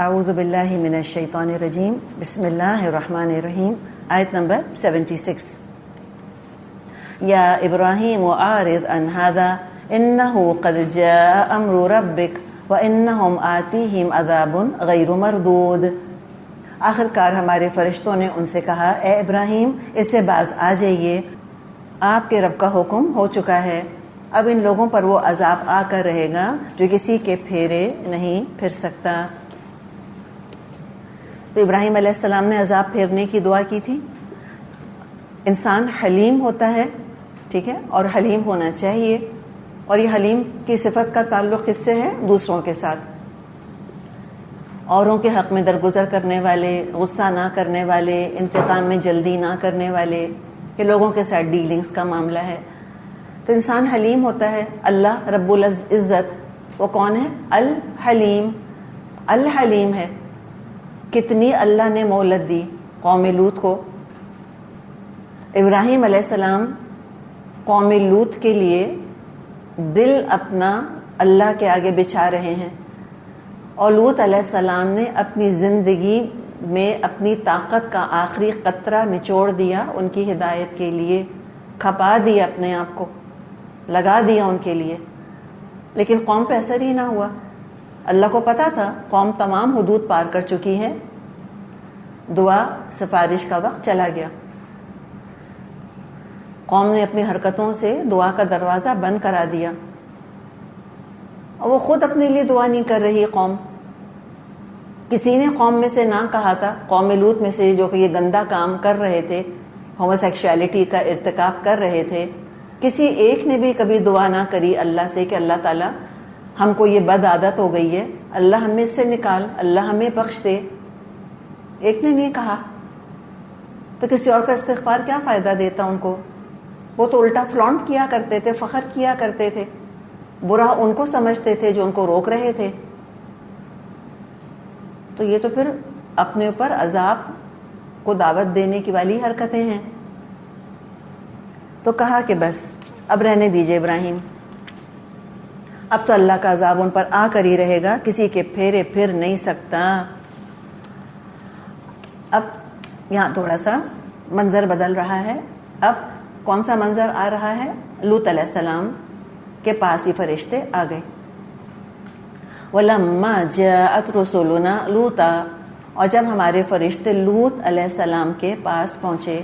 اعوذ باللہ من الشیطان الرجیم بسم اللہ الرحمن الرحیم. آیت نمبر 76. یا ابراہیم اعرض عن هذا انہ قد جاء امر ربک وانہم آتیہم عذاب غیر مردود. آخر کار ہمارے فرشتوں نے ان سے کہا اے ابراہیم اس سے باز آ جائیے، آپ کے رب کا حکم ہو چکا ہے، اب ان لوگوں پر وہ عذاب آ کر رہے گا جو کسی کے پھیرے نہیں پھر سکتا. تو ابراہیم علیہ السلام نے عذاب پھیرنے کی دعا کی تھی. انسان حلیم ہوتا ہے، ٹھیک ہے، اور حلیم ہونا چاہیے، اور یہ حلیم کی صفت کا تعلق کس سے ہے؟ دوسروں کے ساتھ. اوروں کے حق میں درگزر کرنے والے، غصہ نہ کرنے والے، انتقام میں جلدی نہ کرنے والے، کہ لوگوں کے ساتھ ڈیلنگز کا معاملہ ہے. تو انسان حلیم ہوتا ہے. اللہ رب العزت وہ کون ہے؟ الحلیم. الحلیم ہے. کتنی اللہ نے مہلت دی قوم لوط کو. ابراہیم علیہ السلام قوم لوط کے لیے دل اپنا اللہ کے آگے بچھا رہے ہیں، اور لوط علیہ السلام نے اپنی زندگی میں اپنی طاقت کا آخری قطرہ نچوڑ دیا ان کی ہدایت کے لیے، کھپا دیا اپنے آپ کو، لگا دیا ان کے لیے، لیکن قوم پہ اثر ہی نہ ہوا. اللہ کو پتا تھا قوم تمام حدود پار کر چکی ہے. دعا سفارش کا وقت چلا گیا. قوم نے اپنی حرکتوں سے دعا کا دروازہ بند کرا دیا، اور وہ خود اپنے لیے دعا نہیں کر رہی قوم. کسی نے قوم میں سے نہ کہا تھا، قوم لوط میں سے جو کہ یہ گندا کام کر رہے تھے، ہومو سیکشولیٹی کا ارتکاب کر رہے تھے، کسی ایک نے بھی کبھی دعا نہ کری اللہ سے کہ اللہ تعالیٰ ہم کو یہ بد عادت ہو گئی ہے، اللہ ہمیں اس سے نکال، اللہ ہمیں بخش دے. ایک نے نہیں کہا. تو کسی اور کا استغفار کیا فائدہ دیتا ان کو؟ وہ تو الٹا فلانٹ کیا کرتے تھے، فخر کیا کرتے تھے، برا ان کو سمجھتے تھے جو ان کو روک رہے تھے. تو یہ تو پھر اپنے اوپر عذاب کو دعوت دینے کی والی حرکتیں ہیں. تو کہا کہ بس اب رہنے دیجئے ابراہیم، اب تو اللہ کا عذاب ان پر آ کر ہی رہے گا، کسی کے پھیرے پھر نہیں سکتا. اب یہاں تھوڑا سا منظر بدل رہا ہے. اب کون سا منظر آ رہا ہے؟ لوط علیہ السلام کے پاس ہی فرشتے آ گئے. وَلَمَّا جَاءَتْ رُسُلُنَا لُوطًا، اور جب ہمارے فرشتے لوط علیہ السلام کے پاس پہنچے،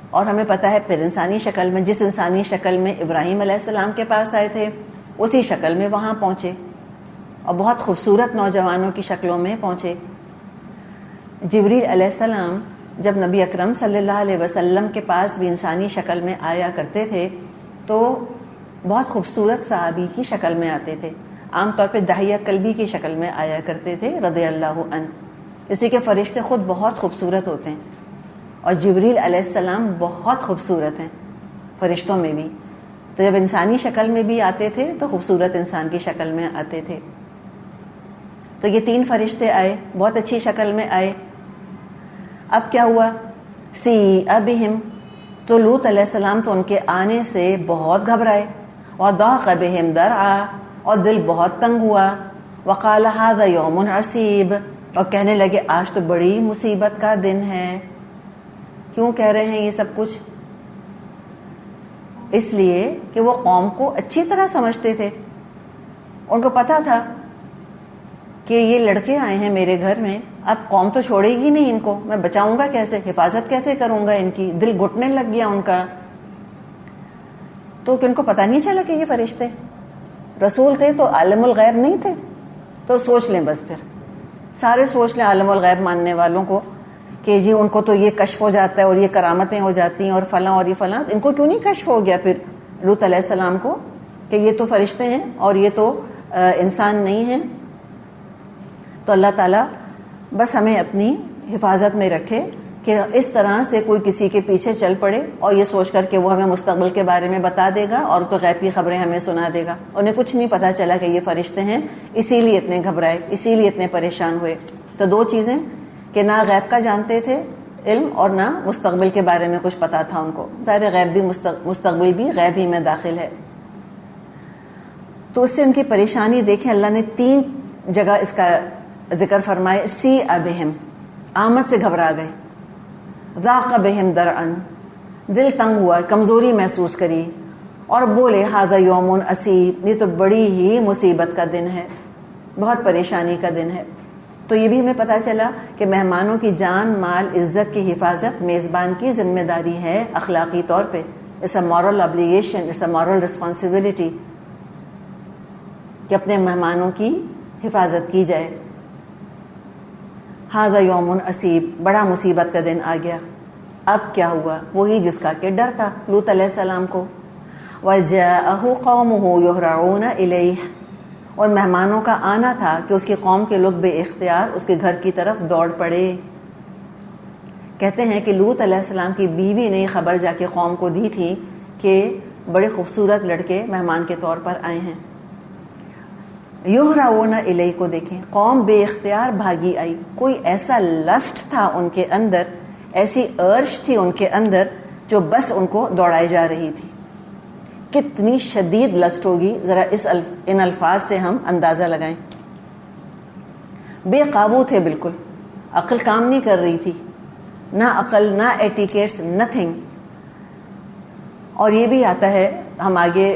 اور ہمیں پتہ ہے پھر انسانی شکل میں، جس انسانی شکل میں ابراہیم علیہ السلام کے پاس آئے تھے اسی شکل میں وہاں پہنچے، اور بہت خوبصورت نوجوانوں کی شکلوں میں پہنچے. جبریل علیہ السلام جب نبی اکرم صلی اللہ علیہ وسلم کے پاس بھی انسانی شکل میں آیا کرتے تھے تو بہت خوبصورت صحابی کی شکل میں آتے تھے. عام طور پہ داہیہ قلبی کی شکل میں آیا کرتے تھے رضی اللہ عنہ. اسی کے فرشتے خود بہت خوبصورت ہوتے ہیں، اور جبریل علیہ السلام بہت خوبصورت ہیں فرشتوں میں بھی. تو جب انسانی شکل میں بھی آتے تھے تو خوبصورت انسان کی شکل میں آتے تھے. تو یہ 3 فرشتے آئے، بہت اچھی شکل میں آئے. اب کیا ہوا؟ سِیَّ بِہِمْ، تو لوط علیہ السلام تو ان کے آنے سے بہت گھبرائے. وَضَاقَ بِهِمْ ذَرْعًا، اور دل بہت تنگ ہوا. وَقَالَ هَذَا يَوْمٌ عَسِیبٌ، اور کہنے لگے آج تو بڑی مصیبت کا دن ہے. کیوں کہہ رہے ہیں یہ سب کچھ؟ اس لیے کہ وہ قوم کو اچھی طرح سمجھتے تھے. ان کو پتا تھا کہ یہ لڑکے آئے ہیں میرے گھر میں، اب قوم تو چھوڑے گی نہیں ان کو، میں بچاؤں گا کیسے، حفاظت کیسے کروں گا ان کی. دل گھٹنے لگ گیا ان کا. تو کہ ان کو پتہ نہیں چلا کہ یہ فرشتے رسول تھے تو عالم الغیب نہیں تھے. تو سوچ لیں، بس پھر سارے سوچ لیں عالم الغیب ماننے والوں کو کہ جی ان کو تو یہ کشف ہو جاتا ہے اور یہ کرامتیں ہو جاتی ہیں اور فلاں اور یہ فلاں. ان کو کیوں نہیں کشف ہو گیا پھر لوط علیہ السلام کو کہ یہ تو فرشتے ہیں اور یہ تو انسان نہیں ہیں. تو اللہ تعالیٰ بس ہمیں اپنی حفاظت میں رکھے کہ اس طرح سے کوئی کسی کے پیچھے چل پڑے اور یہ سوچ کر کہ وہ ہمیں مستقبل کے بارے میں بتا دے گا اور تو غیب کی خبریں ہمیں سنا دے گا. انہیں کچھ نہیں پتا چلا کہ یہ فرشتے ہیں، اسی لیے اتنے گھبرائے، اسی لیے اتنے پریشان ہوئے. تو 2 چیزیں کہ نہ غیب کا جانتے تھے علم، اور نہ مستقبل کے بارے میں کچھ پتا تھا ان کو. ظاہر غیب بھی مستقبل بھی غیب ہی میں داخل ہے. تو اس سے ان کی پریشانی دیکھیں. اللہ نے 3 جگہ اس کا ذکر فرمائے سی ابہم، آمد سے گھبرا گئے، ذاق بہم درعن، دل تنگ ہوا، کمزوری محسوس کری، اور بولے ھذا یوم عصیب، یہ تو بڑی ہی مصیبت کا دن ہے، بہت پریشانی کا دن ہے۔ تو یہ بھی ہمیں پتہ چلا کہ مہمانوں کی جان مال عزت کی حفاظت میزبان کی ذمہ داری ہے اخلاقی طور پہ۔ It's a moral obligation، it's a moral responsibility کہ اپنے مہمانوں کی حفاظت کی جائے۔ ھذا یوم عصیب، بڑا مصیبت کا دن آ گیا۔ اب کیا ہوا؟ وہی جس کا کہ ڈر تھا لوط علیہ السلام کو۔ وَجَاءَهُ قَوْمُهُ يُهْرَعُونَ إِلَيْهِ، اور مہمانوں کا آنا تھا کہ اس کی قوم کے لوگ بے اختیار اس کے گھر کی طرف دوڑ پڑے۔ کہتے ہیں کہ لوط علیہ السلام کی بیوی نے خبر جا کے قوم کو دی تھی کہ بڑے خوبصورت لڑکے مہمان کے طور پر آئے ہیں۔ یہرعون الیہ کو دیکھیں، قوم بے اختیار بھاگی آئی۔ کوئی ایسا لسٹ تھا ان کے اندر، ایسی ارج تھی ان کے اندر جو بس ان کو دوڑائی جا رہی تھی۔ کتنی شدید لسٹ ہوگی، ذرا ان الفاظ سے ہم اندازہ لگائیں۔ بے قابو تھے بالکل، عقل کام نہیں کر رہی تھی، نہ عقل نہ ایٹیکیٹس، نتھنگ۔ اور یہ بھی آتا ہے، ہم آگے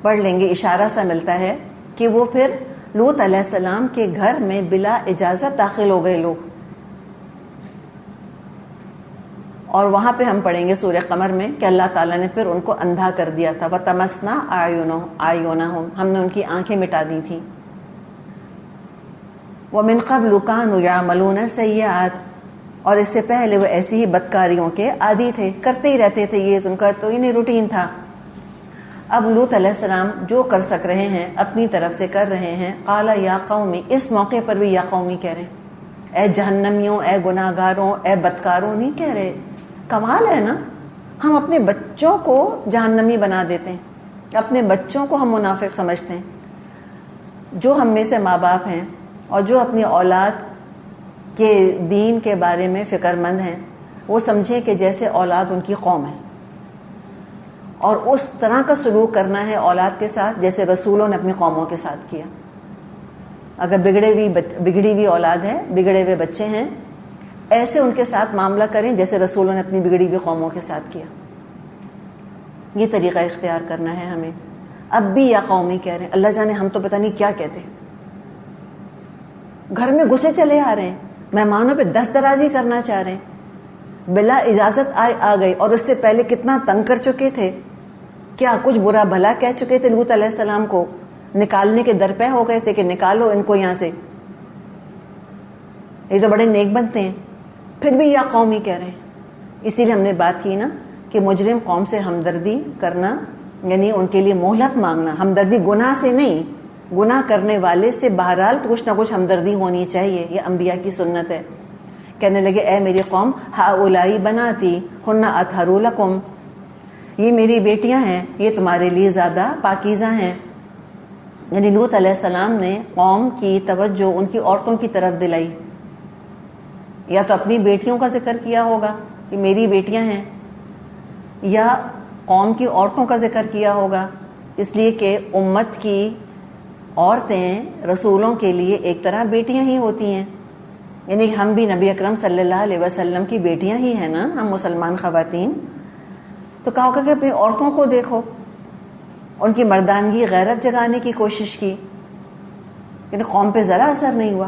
پڑھ لیں گے، اشارہ سا ملتا ہے کہ وہ پھر لوط علیہ السلام کے گھر میں بلا اجازت داخل ہو گئے لوگ۔ اور وہاں پہ ہم پڑھیں گے سورہ قمر میں کہ اللہ تعالیٰ نے پھر ان کو اندھا کر دیا تھا۔ وَتَمَسْنَا أَعْيُنَهُمْ، ہم نے ان کی آنکھیں مٹا دی تھیں۔ وَمِن قَبْلُ كَانُوا يَعْمَلُونَ السَّيِّئَاتِ، اور اس سے پہلے وہ ایسی ہی بدکاریوں کے عادی تھے، کرتے ہی رہتے تھے، یہ ان کا تو انہیں روٹین تھا۔ اب لوط علیہ السلام جو کر سک رہے ہیں اپنی طرف سے کر رہے ہیں۔ قال یا قومی، اس موقع پر بھی یا قومی کہہ رہے ہیں، اے جہنمیوں، اے گناہ گاروں، اے بدکاروں نہیں کہہ رہے۔ کمال ہے نا، ہم اپنے بچوں کو جہنمی بنا دیتے ہیں، اپنے بچوں کو ہم منافق سمجھتے ہیں۔ جو ہم میں سے ماں باپ ہیں اور جو اپنی اولاد کے دین کے بارے میں فکر مند ہیں، وہ سمجھیں کہ جیسے اولاد ان کی قوم ہے، اور اس طرح کا سلوک کرنا ہے اولاد کے ساتھ جیسے رسولوں نے اپنی قوموں کے ساتھ کیا۔ اگر بگڑی ہوئی اولاد ہے، بگڑے ہوئے بچے ہیں، ایسے ان کے ساتھ معاملہ کریں جیسے رسولوں نے اپنی بگڑی ہوئی قوموں کے ساتھ کیا۔ یہ طریقہ اختیار کرنا ہے ہمیں۔ اب بھی یا قومی کہہ رہے ہیں، اللہ جانے ہم تو پتہ نہیں کیا کہتے، گھر میں گھسے چلے آ رہے ہیں، مہمانوں پہ دست درازی کرنا چاہ رہے ہیں، بلا اجازت آ گئی، اور اس سے پہلے کتنا تنگ کر چکے تھے، کیا کچھ برا بھلا کہہ چکے تھے لوط علیہ السلام کو، نکالنے کے درپے ہو گئے تھے کہ نکالو ان کو یہاں سے، یہ تو بڑے نیک بنتے ہیں، پھر بھی یا قومی کہہ رہے ہیں۔ اسی لیے ہم نے بات کی نا کہ مجرم قوم سے ہمدردی کرنا یعنی ان کے لیے مہلت مانگنا، ہمدردی گناہ سے نہیں، گناہ کرنے والے سے بہرحال کچھ نہ کچھ ہمدردی ہونی چاہیے، یہ انبیاء کی سنت ہے۔ کہنے لگے اے میری قوم، ہؤلائی بناتی ہن اطہر لکم، یہ میری بیٹیاں ہیں، یہ تمہارے لیے زیادہ پاکیزہ ہیں۔ یعنی لوط علیہ السلام نے قوم کی توجہ ان کی عورتوں کی طرف دلائی، یا تو اپنی بیٹیوں کا ذکر کیا ہوگا کہ میری بیٹیاں ہیں، یا قوم کی عورتوں کا ذکر کیا ہوگا، اس لیے کہ امت کی عورتیں رسولوں کے لیے ایک طرح بیٹیاں ہی ہوتی ہیں، یعنی ہم بھی نبی اکرم صلی اللہ علیہ وسلم کی بیٹیاں ہی ہیں نا، ہم مسلمان خواتین۔ تو کہا ہوگا کہ اپنی عورتوں کو دیکھو، ان کی مردانگی غیرت جگانے کی کوشش کی، لیکن قوم پہ ذرا اثر نہیں ہوا۔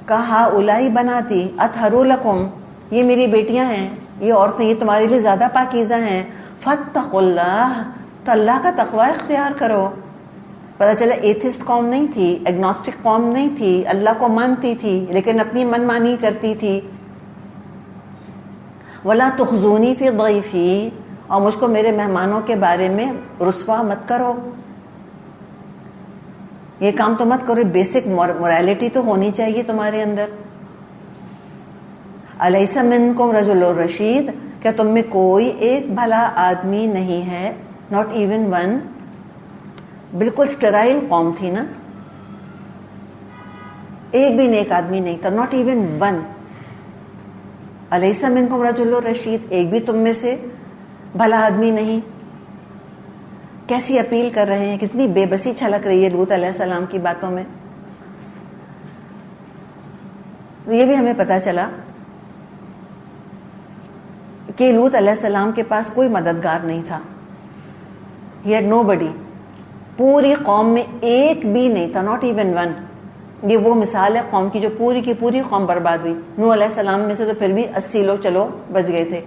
کہا اولائی بناتی اطہر لکم، یہ میری بیٹیاں ہیں، یہ عورتیں، یہ تمہارے لیے زیادہ پاکیزہ ہیں۔ فاتقوا اللہ، تو اللہ کا تقوی اختیار کرو۔ پتہ چلا ایتھسٹ قوم نہیں تھی، ایگنوسٹک قوم نہیں تھی، اللہ کو مانتی تھی لیکن اپنی من مانی کرتی تھی۔ ولا تخزونی فی ضیفی، اور مجھ کو میرے مہمانوں کے بارے میں رسوا مت کرو، یہ کام تو مت کرو، بیسک مورالٹی تو ہونی چاہیے تمہارے اندر۔ الیس منکم رجل رشید، کیا تم میں کوئی ایک بھلا آدمی نہیں ہے؟ ناٹ ایون ون، بالکل اسٹرائل قوم تھی نا، ایک بھی نیک آدمی نہیں تھا، ناٹ ایون ون۔ الیس منکم رجل رشید، ایک بھی تم میں سے بھلا آدمی نہیں۔ کیسی اپیل کر رہے ہیں، کتنی بے بسی چھلک رہی ہے لوط علیہ السلام کی باتوں میں۔ یہ بھی ہمیں پتہ چلا کہ لوط علیہ السلام کے پاس کوئی مددگار نہیں تھا. He had nobody. پوری قوم میں ایک بھی نہیں تھا, not even one. یہ وہ مثال ہے قوم کی جو پوری کی پوری قوم برباد ہوئی. نوح علیہ السلام میں سے تو پھر بھی 80 لوگ چلو بچ گئے تھے.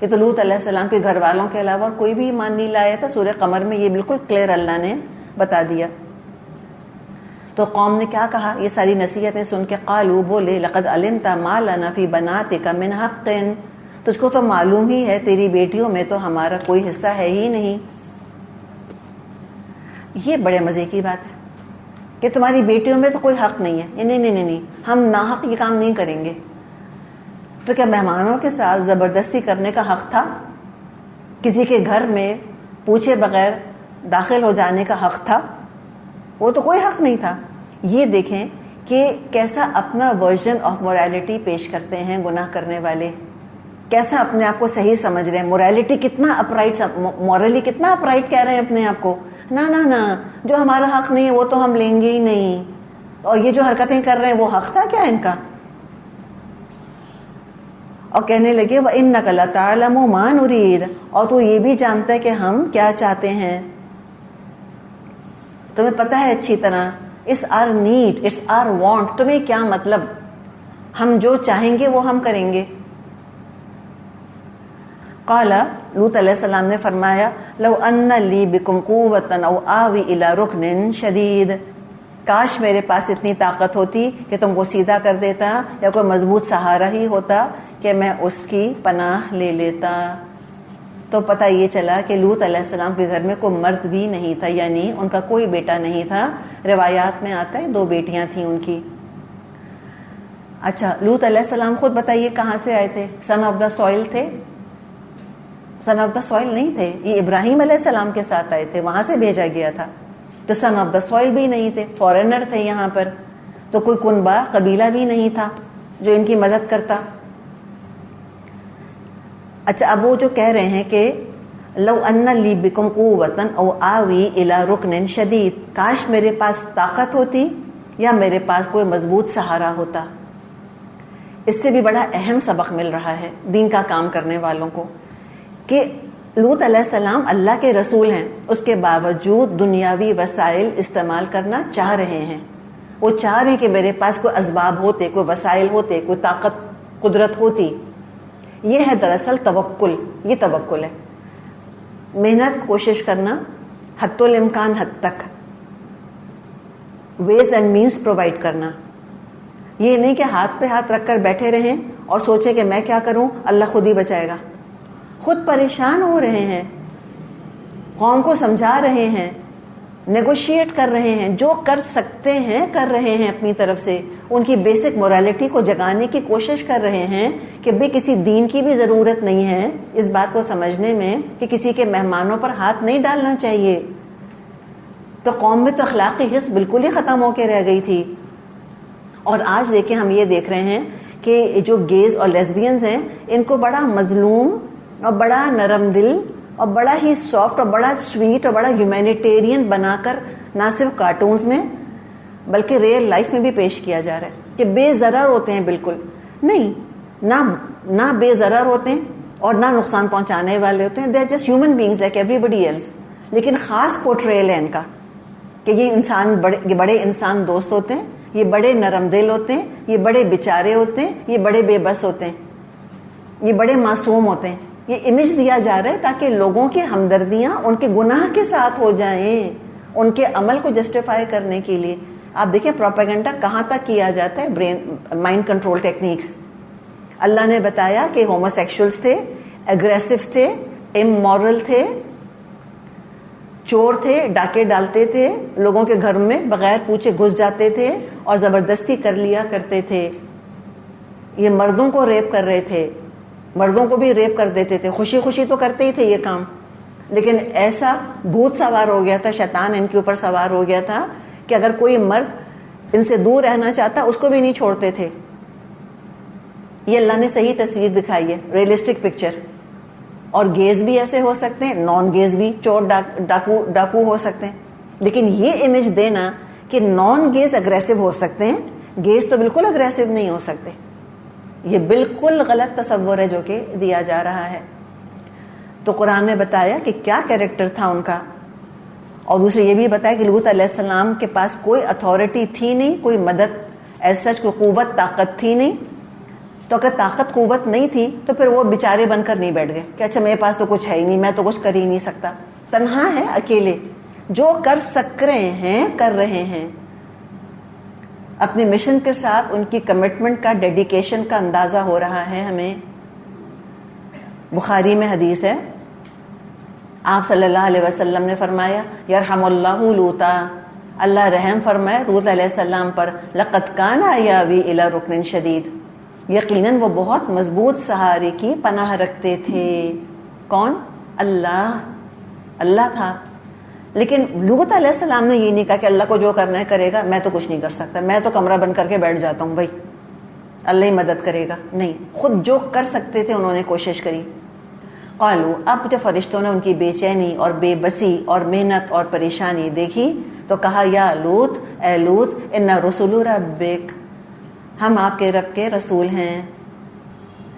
یہ تو لوط علیہ السلام کے گھر والوں کے علاوہ کوئی بھی ایمان نہیں لایا تھا. سورہ قمر میں یہ بالکل کلیئر اللہ نے بتا دیا. تو قوم نے کیا کہا, یہ ساری نصیحتیں سن کے قالو بولے لقد علمت ما لنا فی بناتک من حق, تجھ کو تو معلوم ہی ہے تیری بیٹیوں میں تو ہمارا کوئی حصہ ہے ہی نہیں. یہ بڑے مزے کی بات ہے کہ تمہاری بیٹیوں میں تو کوئی حق نہیں ہے. نہیں, ہم ناحق یہ کام نہیں کریں گے. تو کیا مہمانوں کے ساتھ زبردستی کرنے کا حق تھا؟ کسی کے گھر میں پوچھے بغیر داخل ہو جانے کا حق تھا؟ وہ تو کوئی حق نہیں تھا. یہ دیکھیں کہ کیسا اپنا ورژن آف مورالٹی پیش کرتے ہیں گناہ کرنے والے, کیسا اپنے آپ کو صحیح سمجھ رہے ہیں. مورالٹی کتنا اپرائٹ, مورلی کتنا اپرائٹ کہہ رہے ہیں اپنے آپ کو. نہ جو ہمارا حق نہیں ہے وہ تو ہم لیں گے ہی نہیں. اور یہ جو حرکتیں کر رہے ہیں وہ حق تھا کیا ان کا؟ اور کہنے لگے وَإِنَّكَ لَتَعْلَمُ مَا نُرِيدُ, اور تو یہ بھی جانتا ہے کہ ہم کیا چاہتے ہیں. تمہیں پتہ ہے اچھی طرح, it's our need, it's our want. تمہیں کیا مطلب, ہم جو چاہیں گے وہ ہم کریں گے. قال, لوط علیہ السلام نے فرمایا لو ان لی بکم قوۃ او آوی الی رکن شدید, کاش میرے پاس اتنی طاقت ہوتی کہ تم کو سیدھا کر دیتا یا کوئی مضبوط سہارا ہی ہوتا کہ میں اس کی پناہ لے لیتا. تو پتہ یہ چلا کہ لوط علیہ السلام کے گھر میں کوئی مرد بھی نہیں تھا, یعنی ان کا کوئی بیٹا نہیں تھا. روایات میں آتا ہے 2 بیٹیاں تھیں ان کی. اچھا, لوط علیہ السلام خود بتائیے کہاں سے آئے تھے؟ سن آف دا سوئل تھے؟ سن آف دا سوئل نہیں تھے, یہ ابراہیم علیہ السلام کے ساتھ آئے تھے, وہاں سے بھیجا گیا تھا. تو سن آف دا سوئل بھی نہیں تھے, فارنر تھے یہاں پر. تو کوئی کنبہ قبیلہ بھی نہیں تھا جو ان کی مدد کرتا. اچھا, اب وہ جو کہہ رہے ہیں کہ لو ان لی بکم قوۃ او آوی الی رکن شدید, کاش میرے پاس طاقت ہوتی یا میرے پاس کوئی مضبوط سہارا ہوتا. اس سے بھی بڑا اہم سبق مل رہا ہے دین کا کام کرنے والوں کو کہ لوط علیہ السلام اللہ کے رسول ہیں, اس کے باوجود دنیاوی وسائل استعمال کرنا چاہ رہے ہیں. وہ چاہ رہے ہیں کہ میرے پاس کوئی اسباب ہوتے, کوئی وسائل ہوتے, کوئی طاقت قدرت ہوتی. یہ ہے دراصل توکل. یہ توکل ہے, محنت, کوشش کرنا, حد الامکان حد تک ویز اینڈ مینس پرووائڈ کرنا. یہ نہیں کہ ہاتھ پہ ہاتھ رکھ کر بیٹھے رہیں اور سوچیں کہ میں کیا کروں, اللہ خود ہی بچائے گا. خود پریشان ہو رہے ہیں, قوم کو سمجھا رہے ہیں, نیگوشیٹ کر رہے ہیں, جو کر سکتے ہیں کر رہے ہیں اپنی طرف سے. ان کی بیسک مورالٹی کو جگانے کی کوشش کر رہے ہیں کہ بھئی کسی دین کی بھی ضرورت نہیں ہے اس بات کو سمجھنے میں کہ کسی کے مہمانوں پر ہاتھ نہیں ڈالنا چاہیے. تو قوم میں تو اخلاقی حس بالکل ہی ختم ہو کے رہ گئی تھی. اور آج دیکھیں, ہم یہ دیکھ رہے ہیں کہ جو گیز اور لیسبینز ہیں ان کو بڑا مظلوم اور بڑا نرم دل اور بڑا ہی سافٹ اور بڑا سویٹ اور بڑا ہیومینیٹیرین بنا کر نہ صرف کارٹونز میں بلکہ ریئل لائف میں بھی پیش کیا جا رہا ہے کہ بے ضرر ہوتے ہیں. بالکل نہیں, نہ بے ضرر ہوتے ہیں اور نہ نقصان پہنچانے والے ہوتے ہیں. They are just human beings like everybody else. لیکن خاص پورٹریل ہے ان کا کہ یہ انسان یہ بڑے انسان دوست ہوتے ہیں, یہ بڑے نرم دل ہوتے ہیں, یہ بڑے بیچارے ہوتے ہیں, یہ بڑے بے بس ہوتے ہیں, یہ بڑے معصوم ہوتے ہیں. یہ امیج دیا جا رہا ہے تاکہ لوگوں کی ہمدردیاں ان کے گناہ کے ساتھ ہو جائیں, ان کے عمل کو جسٹیفائی کرنے کے لیے. آپ دیکھیں پروپیگنڈا کہاں تک کیا جاتا ہے, برین مائنڈ کنٹرول ٹیکنیکس. اللہ نے بتایا کہ ہومو سیکشولز تھے, اگریسو تھے, امورل تھے, چور تھے, ڈاکے ڈالتے تھے, لوگوں کے گھر میں بغیر پوچھے گھس جاتے تھے اور زبردستی کر لیا کرتے تھے. یہ مردوں کو ریپ کر رہے تھے, مردوں کو بھی ریپ کر دیتے تھے. خوشی خوشی تو کرتے ہی تھے یہ کام, لیکن ایسا بھوت سوار ہو گیا تھا, شیطان ان کے اوپر سوار ہو گیا تھا کہ اگر کوئی مرد ان سے دور رہنا چاہتا اس کو بھی نہیں چھوڑتے تھے. یہ اللہ نے صحیح تصویر دکھائی ہے, ریئلسٹک پکچر. اور گیز بھی ایسے ہو سکتے ہیں, نان گیز بھی, چور ڈاکو ہو سکتے ہیں. لیکن یہ امیج دینا کہ نان گیز اگریسو ہو سکتے ہیں گیج تو بالکل اگریسو نہیں ہو سکتے. یہ بالکل غلط تصور ہے جو کہ دیا جا رہا ہے. تو قرآن نے بتایا کہ کیا کیریکٹر تھا ان کا, اور دوسرے یہ بھی بتایا کہ لوط علیہ السلام کے پاس کوئی اتھارٹی تھی نہیں, کوئی مدد ایسا کوئی قوت طاقت تھی نہیں. تو اگر طاقت قوت نہیں تھی تو پھر وہ بیچارے بن کر نہیں بیٹھ گئے کہ اچھا میرے پاس تو کچھ ہے ہی نہیں, میں تو کچھ کر ہی نہیں سکتا. تنہا ہے, اکیلے, جو کر سک رہے ہیں کر رہے ہیں. اپنے مشن کے ساتھ ان کی کمٹمنٹ کا, ڈیڈیکیشن کا اندازہ ہو رہا ہے ہمیں. بخاری میں حدیث ہے, آپ صلی اللہ علیہ وسلم نے فرمایا یرحم اللہ لوطا, اللہ رحم فرمائے لوط علیہ السلام پر. لقد کان یاوی الی رکن شدید, یقیناً وہ بہت مضبوط سہارے کی پناہ رکھتے تھے. کون؟ اللہ. اللہ تھا. لیکن لوط علیہ السلام نے یہ نہیں کہا کہ اللہ کو جو کرنا ہے کرے گا, میں تو کچھ نہیں کر سکتا, میں تو کمرہ بند کر کے بیٹھ جاتا ہوں, بھائی اللہ ہی مدد کرے گا. نہیں, خود جو کر سکتے تھے انہوں نے کوشش کری. قالو, اب جب فرشتوں نے ان کی بے چینی اور بے بسی اور محنت اور پریشانی دیکھی تو کہا یا لوط, اے لوط, ان رسول ربک, ہم آپ کے رب کے رسول ہیں.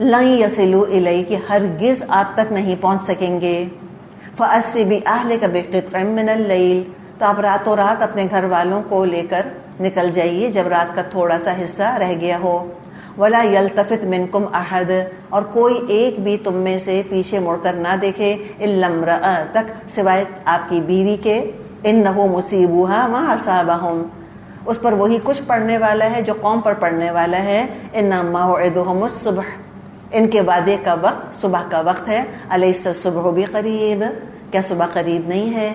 لن یصلوا الیک, کہ ہرگز آپ تک نہیں پہنچ سکیں گے. فأسر بأہلک بقطع من اللیل, تو آپ راتوں رات اپنے گھر والوں کو لے کر نکل جائیے جب رات کا تھوڑا سا حصہ رہ گیا ہو. ولا یلتفت منکم احد, اور کوئی ایک بھی تم میں سے پیچھے مڑ کر نہ دیکھے. الا امرأتک, سوائے آپ کی بیوی کے. انہ مصیبوہا ما اصابہم, اس پر وہی کچھ پڑنے والا ہے جو قوم پر پڑنے والا ہے. انما موعدہم الصبح, ان کے وعدے کا وقت صبح کا وقت ہے. الیس الصبح بقریب, کیا صبح قریب نہیں ہے؟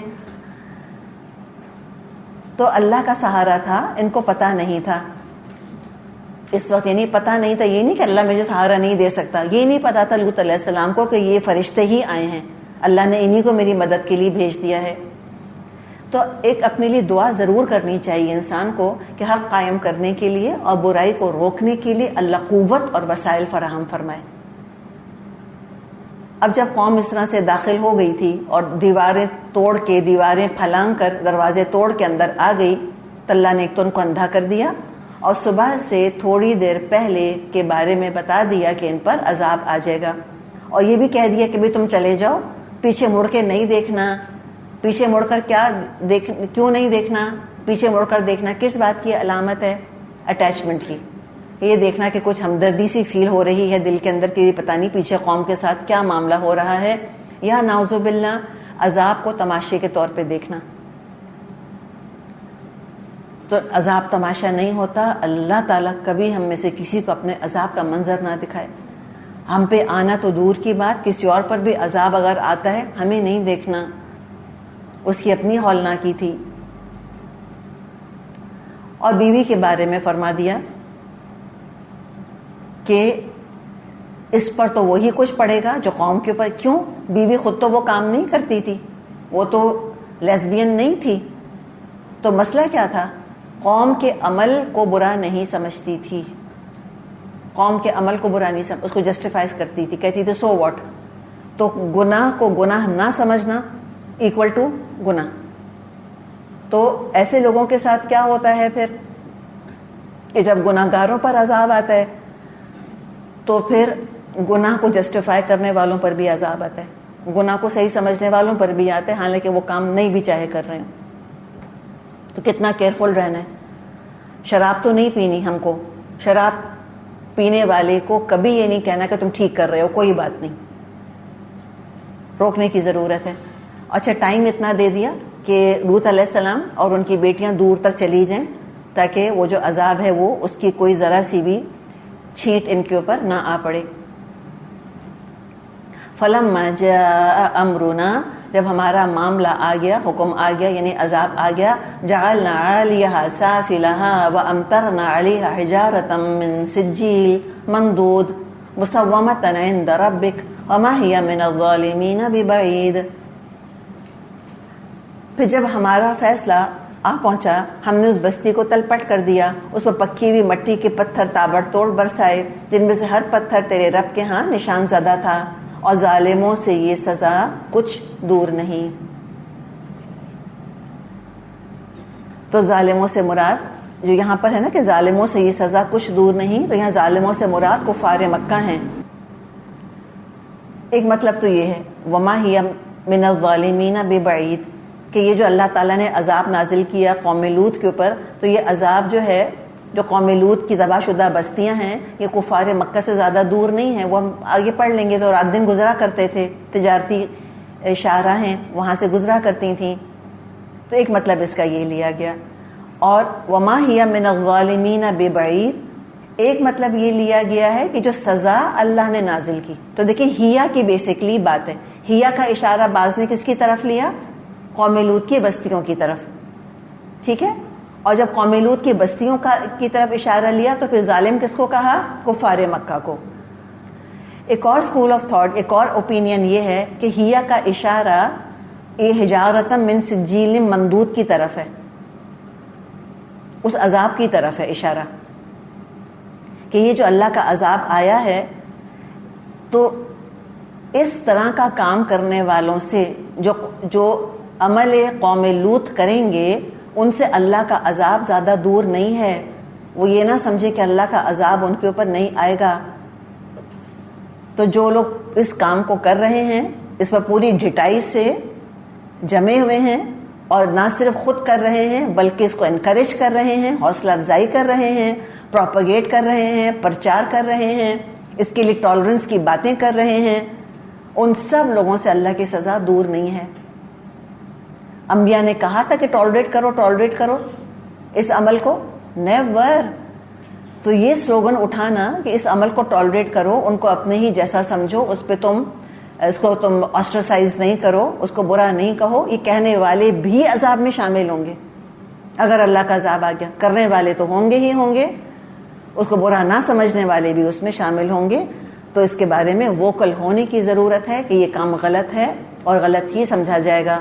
تو اللہ کا سہارا تھا, ان کو پتہ نہیں تھا اس وقت. یعنی پتہ نہیں تھا, یہ نہیں کہ اللہ مجھے سہارا نہیں دے سکتا, یہ نہیں پتا تھا لوط علیہ السلام کو کہ یہ فرشتے ہی آئے ہیں, اللہ نے انہی کو میری مدد کے لیے بھیج دیا ہے. تو ایک اپنے لیے دعا ضرور کرنی چاہیے انسان کو کہ حق قائم کرنے کے لیے اور برائی کو روکنے کے لیے اللہ قوت اور وسائل فراہم فرمائے. اب جب قوم اس طرح سے داخل ہو گئی تھی اور دیواریں توڑ کے, دیواریں پھلانگ کر, دروازے توڑ کے اندر آ گئی, تو اللہ نے ایک تو ان کو اندھا کر دیا, اور صبح سے تھوڑی دیر پہلے کے بارے میں بتا دیا کہ ان پر عذاب آ جائے گا. اور یہ بھی کہہ دیا کہ بھی تم چلے جاؤ, پیچھے مڑ کے نہیں دیکھنا. پیچھے مڑ کر کیوں نہیں دیکھنا؟ پیچھے مڑ کر دیکھنا کس بات کی علامت ہے؟ اٹیچمنٹ کی. یہ دیکھنا کہ کچھ ہمدردی سی فیل ہو رہی ہے دل کے اندر کہ پتہ نہیں پیچھے قوم کے ساتھ کیا معاملہ ہو رہا ہے, یا نعوذ باللہ عذاب کو تماشے کے طور پہ دیکھنا. تو عذاب تماشا نہیں ہوتا. اللہ تعالیٰ کبھی ہم میں سے کسی کو اپنے عذاب کا منظر نہ دکھائے. ہم پہ آنا تو دور کی بات, کسی اور پر بھی عذاب اگر آتا ہے ہمیں نہیں دیکھنا, اس کی اپنی ہولناکی تھی. اور بیوی کے بارے میں فرما دیا کہ اس پر تو وہی کچھ پڑے گا جو قوم کے اوپر. کیوں؟ بیوی خود تو وہ کام نہیں کرتی تھی, وہ تو لیسبین نہیں تھی. تو مسئلہ کیا تھا؟ قوم کے عمل کو برا نہیں سمجھتی تھی, قوم کے عمل کو برا نہیں اس کو جسٹیفائز کرتی تھی, کہتی تھی سو واٹ. تو گناہ کو گناہ نہ سمجھنا ایکول ٹو گناہ. تو ایسے لوگوں کے ساتھ کیا ہوتا ہے پھر کہ جب گناہ گاروں پر عذاب آتا ہے تو پھر گناہ کو جسٹیفائی کرنے والوں پر بھی عذاب آتا ہے, گناہ کو صحیح سمجھنے والوں پر بھی آتا ہے, حالانکہ وہ کام نہیں بھی چاہے کر رہے ہیں. تو کتنا کیئرفل رہنا ہے. شراب تو نہیں پینی ہم کو, شراب پینے والے کو کبھی یہ نہیں کہنا کہ تم ٹھیک کر رہے ہو, کوئی بات نہیں, روکنے کی ضرورت ہے. اچھا, ٹائم اتنا دے دیا کہ لوط علیہ السلام اور ان کی بیٹیاں دور تک چلی جائیں تاکہ وہ جو عذاب ہے وہ اس کی کوئی ذرا سی بھی چھینٹ ان کے اوپر نہ آ پڑے. فلما جاء امرنا, جب ہمارا معاملہ آ گیا, حکم آ گیا, یعنی عذاب آ گیا, جعلنا عالیہا سافلہا وامطرنا علیہا حجارۃ من سجیل منضود مسومۃ عند ربک وما ہی من الظالمین ببعید. پھر جب ہمارا فیصلہ آ پہنچا, ہم نے اس بستی کو تل پٹ کر دیا, اس پر پکی ہوئی مٹی کے پتھر تابڑ توڑ برسائے, جن میں سے ہر پتھر تیرے رب کے ہاں نشان زدہ تھا, اور ظالموں سے یہ سزا کچھ دور نہیں. تو ظالموں سے مراد جو یہاں پر ہے نا کہ ظالموں سے یہ سزا کچھ دور نہیں، تو یہاں ظالموں سے مراد کفار مکہ ہیں۔ ایک مطلب تو یہ ہے وما ہی من الظالمین ببعید، کہ یہ جو اللہ تعالیٰ نے عذاب نازل کیا قوم لوط کے اوپر، تو یہ عذاب جو ہے جو قوم لوط کی تباہ شدہ بستیاں ہیں یہ کفار مکہ سے زیادہ دور نہیں ہیں۔ وہ ہم آگے پڑھ لیں گے، تو رات دن گزرا کرتے تھے، تجارتی شاہراہ ہیں وہاں سے گزرا کرتی تھیں، تو ایک مطلب اس کا یہ لیا گیا۔ اور وما ہی من الظالمین ببعید، ایک مطلب یہ لیا گیا ہے کہ جو سزا اللہ نے نازل کی، تو دیکھیں ہیا کی بیسکلی بات ہے، ہیا کا اشارہ باز نے کس کی طرف لیا؟ قوم لوط کی بستیوں کی طرف، ٹھیک ہے؟ اور جب قوم لوط کی بستیوں کی طرف اشارہ لیا تو پھر ظالم کس کو کہا؟ کفار مکہ کو۔ ایک اور اسکول آف تھاٹ، ایک اور اوپینین یہ ہے کہ ہیا کا اشارہ یہ حجارۃ من سجیل مندود کی طرف ہے، اس عذاب کی طرف ہے اشارہ، کہ یہ جو اللہ کا عذاب آیا ہے تو اس طرح کا کام کرنے والوں سے جو عمل قوم لوط کریں گے ان سے اللہ کا عذاب زیادہ دور نہیں ہے۔ وہ یہ نہ سمجھے کہ اللہ کا عذاب ان کے اوپر نہیں آئے گا۔ تو جو لوگ اس کام کو کر رہے ہیں اس پر پوری ڈھٹائی سے جمے ہوئے ہیں، اور نہ صرف خود کر رہے ہیں بلکہ اس کو انکریج کر رہے ہیں، حوصلہ افزائی کر رہے ہیں، پروپیگیٹ کر رہے ہیں، پرچار کر رہے ہیں، اس کے لیے ٹالرنس کی باتیں کر رہے ہیں، ان سب لوگوں سے اللہ کی سزا دور نہیں ہے۔ انبیاء نے کہا تھا کہ ٹالریٹ کرو اس عمل کو، نیور۔ تو یہ سلوگن اٹھانا کہ اس عمل کو ٹالریٹ کرو، ان کو اپنے ہی جیسا سمجھو، اس کو تم آسٹرسائز نہیں کرو، اس کو برا نہیں کہو، یہ کہنے والے بھی عذاب میں شامل ہوں گے۔ اگر اللہ کا عذاب آ گیا، کرنے والے تو ہوں گے ہی ہوں گے، اس کو برا نہ سمجھنے والے بھی اس میں شامل ہوں گے۔ تو اس کے بارے میں ووکل ہونے کی ضرورت ہے کہ یہ کام غلط ہے اور غلط ہی سمجھا جائے گا۔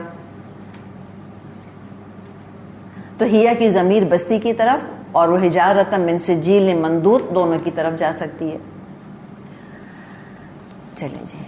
تو ہیا کی ضمیر بستی کی طرف اور وہ حجارۃ من سجیل مندود دونوں کی طرف جا سکتی ہے۔ چلیں جی۔